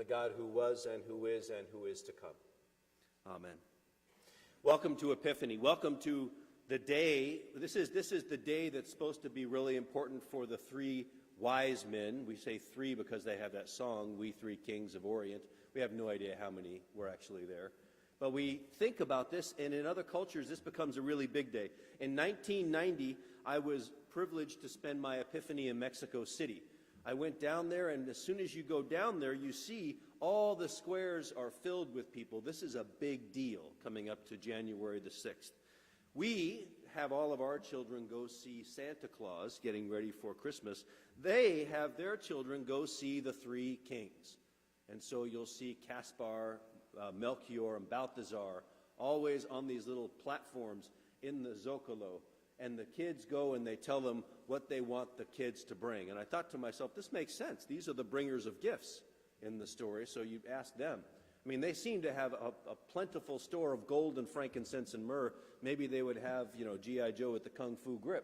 the God who was and who is to come. Amen. Welcome to Epiphany. Welcome to the day. This is the day that's supposed to be really important for the three wise men. We say three because they have that song, We Three Kings of Orient. We have no idea how many were actually there. But we think about this, and in other cultures, this becomes a really big day. In 1990, I was privileged to spend my Epiphany in Mexico City. I went down there, and as soon as you go down there, you see all the squares are filled with people. This is a big deal coming up to January the 6th. We have all of our children go see Santa Claus, getting ready for Christmas. They have their children go see the three kings. And so you'll see Caspar, Melchior, and Balthazar always on these little platforms in the Zocalo. And the kids go and they tell them what they want the kids to bring. And I thought to myself, this makes sense. These are the bringers of gifts in the story, so you ask them. I mean, they seem to have a plentiful store of gold and frankincense and myrrh. Maybe they would have, G.I. Joe with the Kung Fu grip.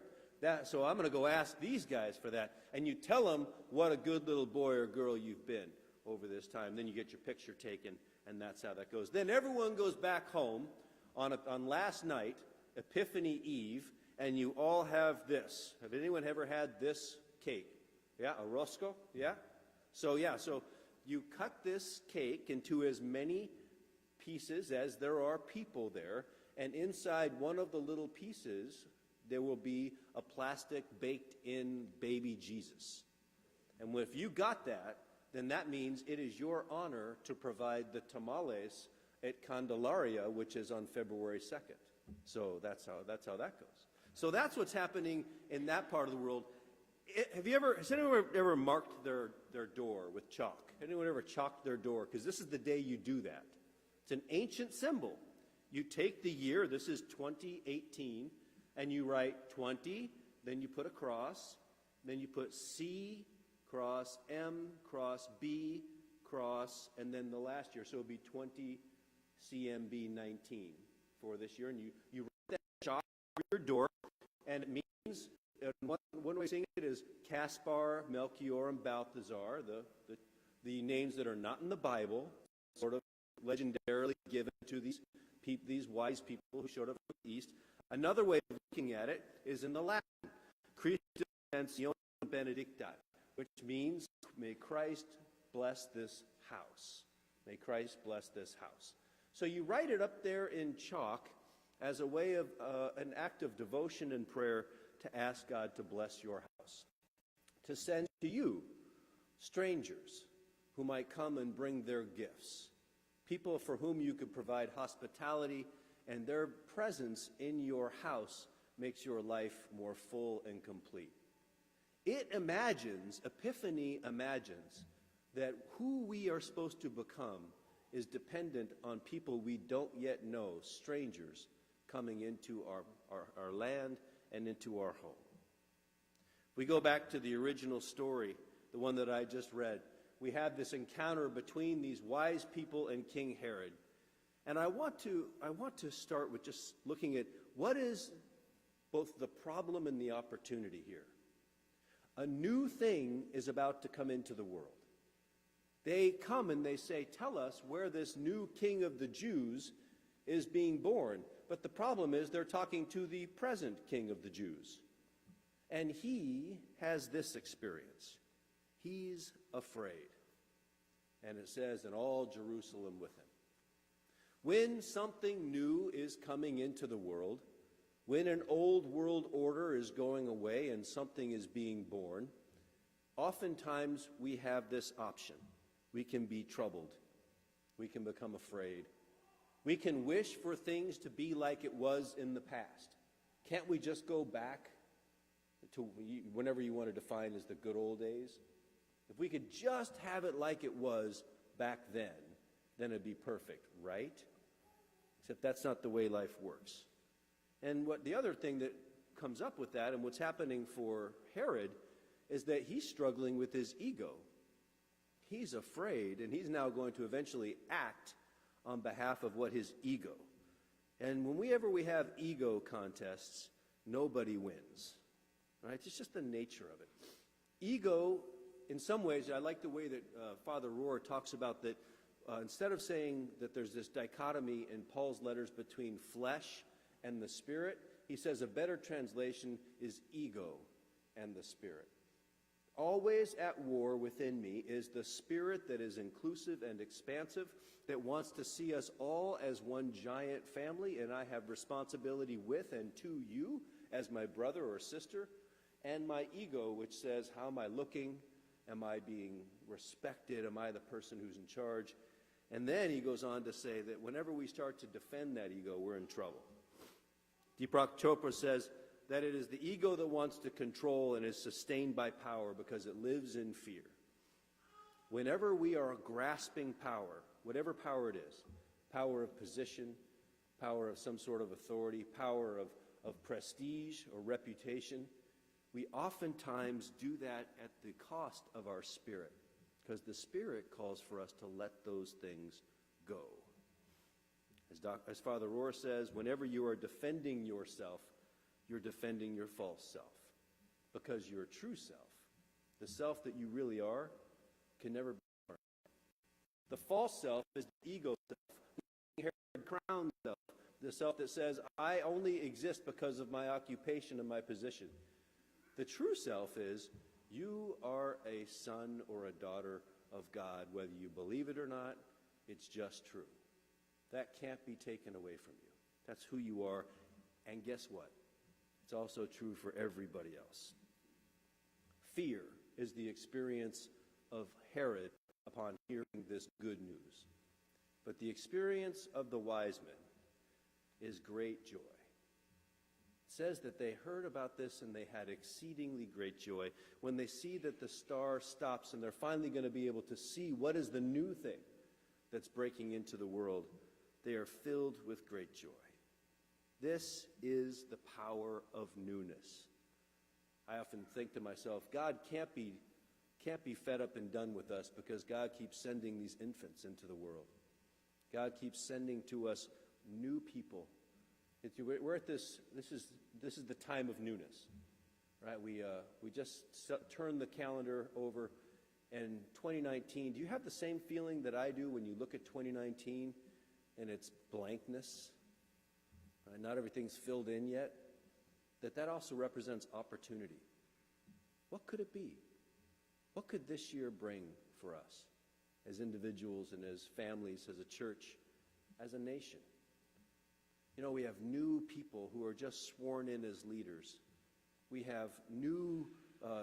So I'm going to go ask these guys for that. And you tell them what a good little boy or girl you've been over this time. Then you get your picture taken, and that's how that goes. Then everyone goes back home on last night, Epiphany Eve, and you all have this. Have anyone ever had this cake? Yeah, a rosco? Yeah? So you cut this cake into as many pieces as there are people there, and inside one of the little pieces, there will be a plastic baked-in baby Jesus. And if you got that, then that means it is your honor to provide the tamales at Candelaria, which is on February 2nd. So that's how that goes. So that's what's happening in that part of the world. Has anyone ever marked their door with chalk? Anyone ever chalked their door? Because this is the day you do that. It's an ancient symbol. You take the year, this is 2018, and you write 20, then you put a cross, then you put C, cross, M, cross, B, cross, and then the last year. So it would be 20 CMB 19 for this year. And you write that chalk over your door, and it means, one way of saying it is Caspar, Melchior, and Balthazar, the names that are not in the Bible, sort of legendarily given to these wise people who showed up from the East. Another way of looking at it is in the Latin, Christus Mansione Benedicta, which means, may Christ bless this house. May Christ bless this house. So you write it up there in chalk as a way of an act of devotion and prayer to ask God to bless your house, to send to you strangers who might come and bring their gifts, people for whom you could provide hospitality, and their presence in your house makes your life more full and complete. Epiphany imagines that who we are supposed to become is dependent on people we don't yet know, strangers coming into our land and into our home. We go back to the original story, the one that I just read. We have this encounter between these wise people and King Herod. And I want to start with just looking at what is both the problem and the opportunity here. A new thing is about to come into the world. They come and they say, tell us where this new king of the Jews is being born. But the problem is they're talking to the present king of the Jews. And he has this experience. He's afraid. And it says, and all Jerusalem with him. When something new is coming into the world, when an old world order is going away and something is being born, oftentimes we have this option. We can be troubled. We can become afraid. We can wish for things to be like it was in the past. Can't we just go back to whenever you want to define as the good old days? If we could just have it like it was back then it'd be perfect, right? Except that's not the way life works. And the other thing that comes up with that and what's happening for Herod is that he's struggling with his ego. He's afraid, and he's now going to eventually act on behalf of what his ego. And whenever we have ego contests, nobody wins. Right? It's just the nature of it. Ego in some ways, I like the way that Father Rohr talks about that instead of saying that there's this dichotomy in Paul's letters between flesh and the spirit, he says a better translation is ego and the spirit. Always at war within me is the spirit that is inclusive and expansive, that wants to see us all as one giant family, and I have responsibility with and to you as my brother or sister, and my ego, which says, how am I looking? Am I being respected? Am I the person who's in charge? And then he goes on to say that whenever we start to defend that ego, we're in trouble. Deepak Chopra says that it is the ego that wants to control and is sustained by power because it lives in fear. Whenever we are grasping power, whatever power it is, power of position, power of some sort of authority, power of prestige or reputation, we oftentimes do that at the cost of our spirit, because the spirit calls for us to let those things go. As Father Rohr says, whenever you are defending yourself, you're defending your false self, because your true self, the self that you really are, can never be harmed. The false self is the ego self, the inherited crown self, the self that says, I only exist because of my occupation and my position. The true self is, you are a son or a daughter of God, whether you believe it or not, it's just true. That can't be taken away from you. That's who you are, and guess what? It's also true for everybody else. Fear is the experience of Herod upon hearing this good news. But the experience of the wise men is great joy. It says that they heard about this and they had exceedingly great joy when they see that the star stops and they're finally going to be able to see what is the new thing that's breaking into the world. They are filled with great joy. This is the power of newness. I often think to myself, God can't be fed up and done with us, because God keeps sending these infants into the world. God keeps sending to us new people. We're at this is the time of newness, right? We just turned the calendar over, and 2019. Do you have the same feeling that I do when you look at 2019 and its blankness? Right? Not everything's filled in yet. That also represents opportunity. What could it be? What could this year bring for us as individuals and as families, as a church, as a nation? You know, we have new people who are just sworn in as leaders. We have new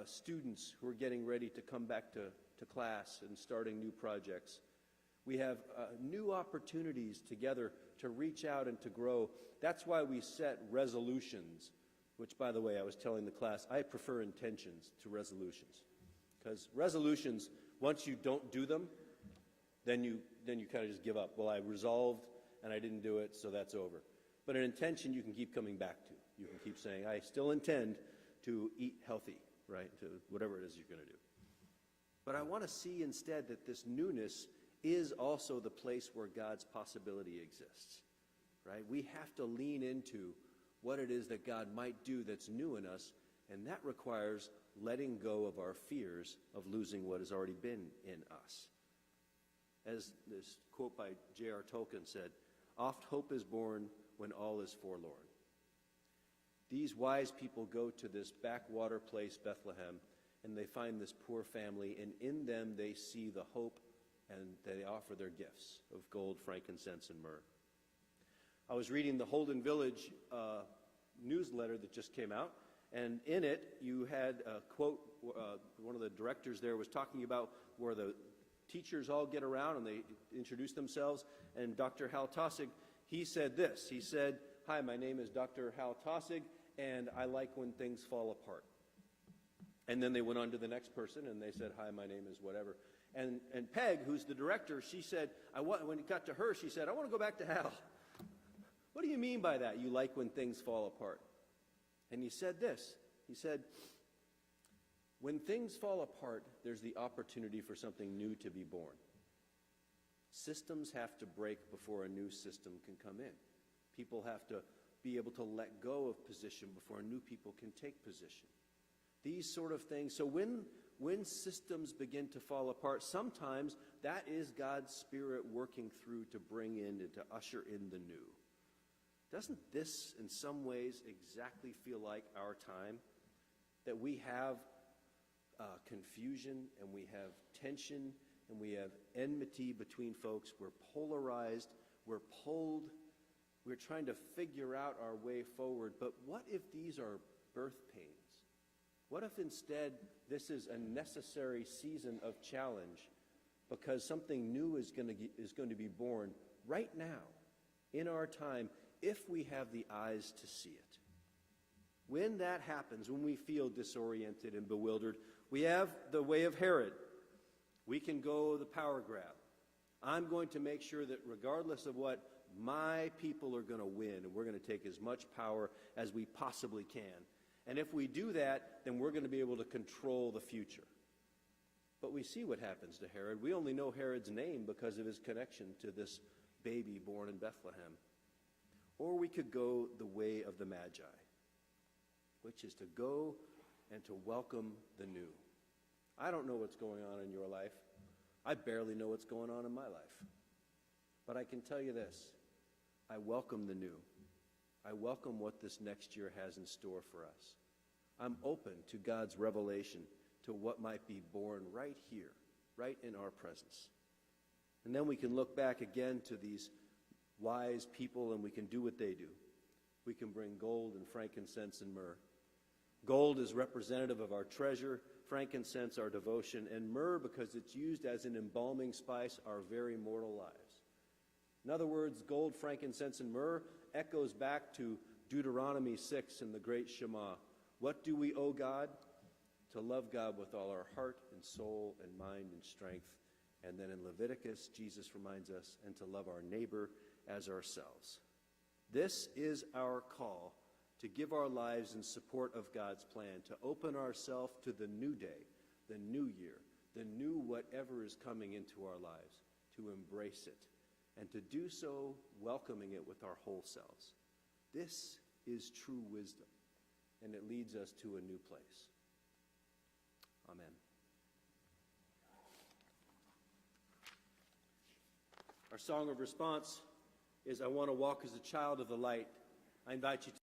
students who are getting ready to come back to class and starting new projects. We have new opportunities together to reach out and to grow. That's why we set resolutions, which, by the way, I was telling the class, I prefer intentions to resolutions. Because resolutions, once you don't do them, then you kind of just give up. Well, I resolved and I didn't do it, so that's over. But an intention you can keep coming back to. You can keep saying, I still intend to eat healthy, right? To whatever it is you're going to do. But I want to see instead that this newness is also the place where God's possibility exists, right? We have to lean into what it is that God might do that's new in us, and that requires letting go of our fears of losing what has already been in us. As this quote by J.R. Tolkien said, oft hope is born when all is forlorn. These wise people go to this backwater place, Bethlehem, and they find this poor family, and in them they see the hope, and they offer their gifts of gold, frankincense, and myrrh. I was reading the Holden Village newsletter that just came out, and in it you had a quote, one of the directors there was talking about where the teachers all get around and they introduce themselves, and Dr. Hal Tossig, he said this. He said, hi, my name is Dr. Hal Tossig, and I like when things fall apart. And then they went on to the next person, and they said, hi, my name is whatever. And Peg, who's the director, she said, when it got to her, she said, I want to go back to Hal. What do you mean by that, you like when things fall apart? And he said this. He said, when things fall apart, there's the opportunity for something new to be born. Systems have to break before a new system can come in. People have to be able to let go of position before new people can take position. These sort of things. So when when systems begin to fall apart, sometimes that is God's Spirit working through to bring in and to usher in the new. Doesn't this, in some ways, exactly feel like our time? That we have confusion, and we have tension, and we have enmity between folks. We're polarized, we're pulled, we're trying to figure out our way forward. But what if these are birth pains? What if instead this is a necessary season of challenge because something new is going to be born right now, in our time, if we have the eyes to see it? When that happens, when we feel disoriented and bewildered, we have the way of Herod. We can go the power grab. I'm going to make sure that regardless of what, my people are going to win, and we're going to take as much power as we possibly can. And if we do that, then we're going to be able to control the future. But we see what happens to Herod. We only know Herod's name because of his connection to this baby born in Bethlehem. Or we could go the way of the Magi, which is to go and to welcome the new. I don't know what's going on in your life. I barely know what's going on in my life. But I can tell you this. I welcome the new. I welcome what this next year has in store for us. I'm open to God's revelation to what might be born right here, right in our presence. And then we can look back again to these wise people, and we can do what they do. We can bring gold and frankincense and myrrh. Gold is representative of our treasure, frankincense our devotion, and myrrh, because it's used as an embalming spice, our very mortal lives. In other words, gold, frankincense, and myrrh echoes back to Deuteronomy 6 in the great Shema. What do we owe God? To love God with all our heart and soul and mind and strength. And then in Leviticus, Jesus reminds us, and to love our neighbor as ourselves. This is our call to give our lives in support of God's plan, to open ourselves to the new day, the new year, the new whatever is coming into our lives, to embrace it, and to do so welcoming it with our whole selves. This is true wisdom, and it leads us to a new place. Amen. Our song of response is, I want to walk as a child of the light. I invite you to